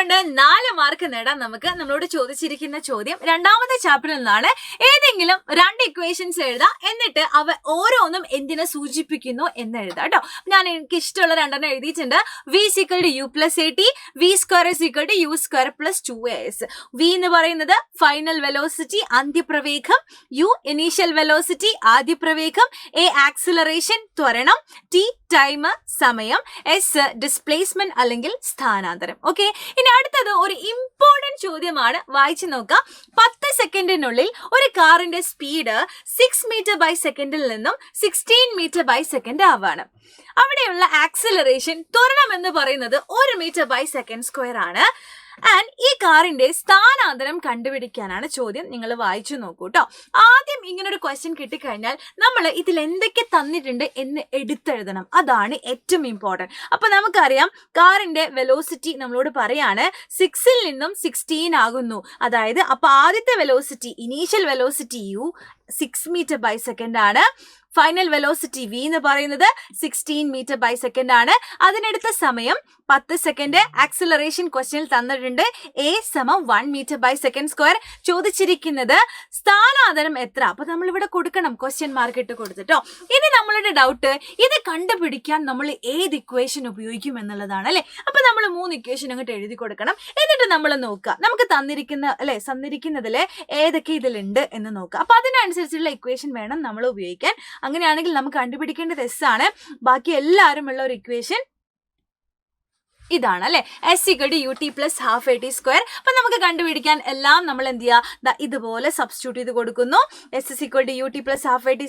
അതുകൊണ്ട് 4 മാർക്ക് നേടാൻ നമുക്ക് നമ്മളോട് ചോദിച്ചിരിക്കുന്ന ചോദ്യം രണ്ടാമത്തെ ചാപ്റ്ററിൽ നിന്നാണ്. ഏതെങ്കിലും 2 ഇക്വേഷൻസ് എഴുതാം, എന്നിട്ട് അവ ഓരോന്നും എന്തിനെ സൂചിപ്പിക്കുന്നു എന്ന് എഴുതാം കേട്ടോ. ഞാൻ എനിക്ക് ഇഷ്ടമുള്ള 2 എഴുതിയിട്ടുണ്ട്. v = u + at, v² = u² + 2as. v എന്ന് പറയുന്നത് ഫൈനൽ വെലോസിറ്റി അന്ത്യപ്രവേഗം, u ഇനീഷ്യൽ വെലോസിറ്റി ആദ്യപ്രവേഗം, a ആക്സിലറേഷൻ ത്വരണം, t ടൈം സമയം, s ഡിസ്പ്ലേസ്മെന്റ് അല്ലെങ്കിൽ സ്ഥാനാന്തരം. ഓക്കെ, ഇനി അടുത്തത് ഒരു ഇമ്പോർട്ടന്റ് ചോദ്യമാണ്, വായിച്ചു നോക്കാം. 10 സെക്കൻഡിനുള്ളിൽ ഒരു കാറിന്റെ സ്പീഡ് 6 മീറ്റർ/സെക്കൻഡിൽ നിന്നും 16 മീറ്റർ/സെക്കൻഡ് ആവാണ്. അവിടെയുള്ള ആക്സിലറേഷൻ ത്വരണം എന്ന് പറയുന്നത് 1 മീറ്റർ/സെക്കൻഡ്² ആണ്. ആൻഡ് ഈ കാറിന്റെ സ്ഥാനാന്തരം കണ്ടുപിടിക്കാനാണ് ചോദ്യം. നിങ്ങൾ വായിച്ചു നോക്കൂ കേട്ടോ. ആദ്യം ഇങ്ങനൊരു ക്വസ്റ്റ്യൻ കിട്ടിക്കഴിഞ്ഞാൽ നമ്മൾ ഇതിൽ എന്തൊക്കെ തന്നിട്ടുണ്ട് എന്ന് എടുത്തെഴുതണം. അതാണ് ഏറ്റവും ഇമ്പോർട്ടൻറ്റ്. അപ്പൊ നമുക്കറിയാം കാറിന്റെ വെലോസിറ്റി നമ്മളോട് പറയാണ് 6ൽ നിന്നും 16 ആകുന്നു. അതായത് അപ്പൊ ആദ്യത്തെ velocity initial velocity u 6 metre second ആണ്. ഫൈനൽ വെലോസിറ്റി v എന്ന് പറയുന്നത് 16 മീറ്റർ/സെക്കൻഡ് ആണ്. അതിനെടുത്ത സമയം 10 സെക്കൻഡ്. ആക്സിലറേഷൻ ക്വസ്റ്റ്യനിൽ തന്നിട്ടുണ്ട് a = 1 മീറ്റർ/സെക്കൻഡ്². ചോദിച്ചിരിക്കുന്നത് സ്ഥാനാന്തരം എത്ര. അപ്പൊ നമ്മൾ ഇവിടെ കൊടുക്കണം, ക്വസ്റ്റ്യൻ മാർക്ക് ഇട്ട് കൊടുത്തിട്ടോ. ഇനി നമ്മളുടെ ഡൗട്ട് ഇത് കണ്ടുപിടിക്കാൻ നമ്മൾ ഏത് ഇക്വേഷൻ ഉപയോഗിക്കും എന്നുള്ളതാണ് അല്ലെ. അപ്പൊ നമ്മൾ 3 ഇക്വേഷൻ അങ്ങോട്ട് എഴുതി കൊടുക്കണം. എന്നിട്ട് നമ്മൾ നോക്കുക നമുക്ക് തന്നിരിക്കുന്നതിൽ ഏതൊക്കെ ഇതിലുണ്ട് എന്ന് നോക്കുക. അപ്പൊ അതിനനുസരിച്ചുള്ള ഇക്വേഷൻ വേണം നമ്മൾ ഉപയോഗിക്കാൻ. അങ്ങനെയാണെങ്കിൽ നമുക്ക് കണ്ടുപിടിക്കേണ്ടത് s ആണ്. ബാക്കി എല്ലാവരും ഉള്ള ഒരു ഇക്വേഷൻ ഇതാണ് അല്ലെ, s = ut + ½ at². അപ്പൊ നമുക്ക് കണ്ടുപിടിക്കാൻ എല്ലാം നമ്മൾ എന്ത് ചെയ്യുക, ഇതുപോലെ സബ്സ്റ്റിറ്റ്യൂട്ട് ചെയ്ത് കൊടുക്കുന്നു. s = ut + ½ at²,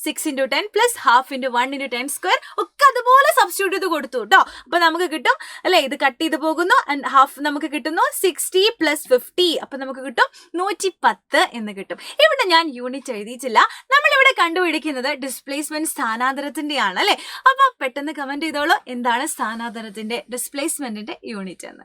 6 × 10 + ½ × 1 × 10² ഒക്കെ അതുപോലെ സബ്സ്റ്റിറ്റ്യൂട്ട് ചെയ്ത് കൊടുത്തു കേട്ടോ. അപ്പൊ നമുക്ക് കിട്ടും അല്ലെ, ഇത് കട്ട് ചെയ്ത് പോകുന്നു. ആൻഡ് ഹാഫ് നമുക്ക് കിട്ടുന്നു 60 + 50. അപ്പൊ നമുക്ക് കിട്ടും 110 എന്ന് കിട്ടും. ഇവിടെ ഞാൻ യൂണിറ്റ് എഴുതിയിട്ടില്ല. നമ്മളിവിടെ കണ്ടുപിടിക്കുന്നത് ഡിസ്പ്ലേസ്മെന്റ് സ്ഥാനാന്തരത്തിന്റെ ആണ് അല്ലെ. അപ്പൊ പെട്ടെന്ന് കമന്റ് ചെയ്തോളൂ എന്താണ് സ്ഥാനാന്തരത്തിന്റെ ഡിസ്പ്ലേസ്മെന്റിന്റെ യൂണിറ്റ് എന്ന്.